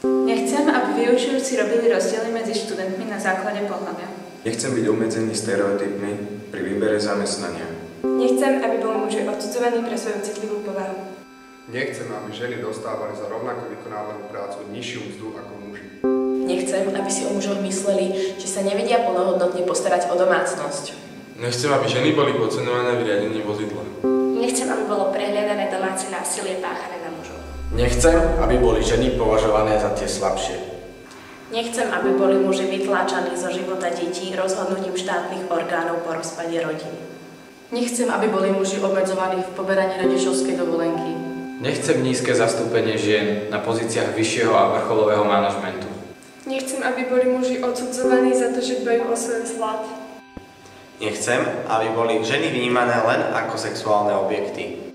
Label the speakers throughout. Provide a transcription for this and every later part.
Speaker 1: Nechcem, aby vyučujúci robili rozdiely medzi študentmi na základe pohlavia.
Speaker 2: Nechcem byť obmedzený stereotypmi pri výbere zamestnania.
Speaker 3: Nechcem, aby boli muži odsudzovaní pre svoju citlivú povahu.
Speaker 4: Nechcem, aby ženy dostávali za rovnako vykonávanú prácu nižšiu mzdu ako muži.
Speaker 5: Nechcem, aby si o mužoch mysleli, že sa nevedia plnohodnotne postarať o domácnosť.
Speaker 6: Nechcem, aby ženy boli podceňované v riadení vozidla.
Speaker 7: Nechcem, aby bolo prehliadané domáce násilie páchané na mužov.
Speaker 8: Nechcem, aby boli ženy považované za tie slabšie.
Speaker 5: Nechcem, aby boli muži vytláčaní zo života detí rozhodnutím štátnych orgánov po rozpade rodiny.
Speaker 9: Nechcem, aby boli muži obmedzovaní v poberaní rodičovskej dovolenky.
Speaker 8: Nechcem nízke zastúpenie žien na pozíciách vyššieho a vrcholového manažmentu.
Speaker 3: Nechcem, aby boli muži odsudzovaní za to, že dbajú o svoj vzhľad.
Speaker 10: Nechcem, aby boli ženy vnímané len ako sexuálne objekty.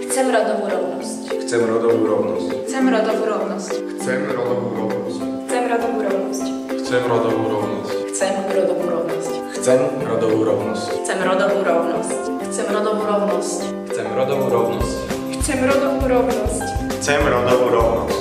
Speaker 7: Chcem rodovú rovnosť.
Speaker 2: Chcem rodovú rovnosť.
Speaker 1: Chcem rodovú rovnosť.
Speaker 4: Chcem rodovú rovnosť.
Speaker 3: Chcem rodovú rovnosť.
Speaker 6: Chcem rodovú rovnosť.
Speaker 5: Chcem rodovú rovnosť.
Speaker 8: Chcem rodovú rovnosť.
Speaker 5: Chcem rodovú rovnosť.
Speaker 9: Chcem rodovú rovnosť.
Speaker 8: Chcem rodovú rovnosť.
Speaker 3: Chcem rodovú rovnosť.
Speaker 10: Chcem rodovú rovnosť.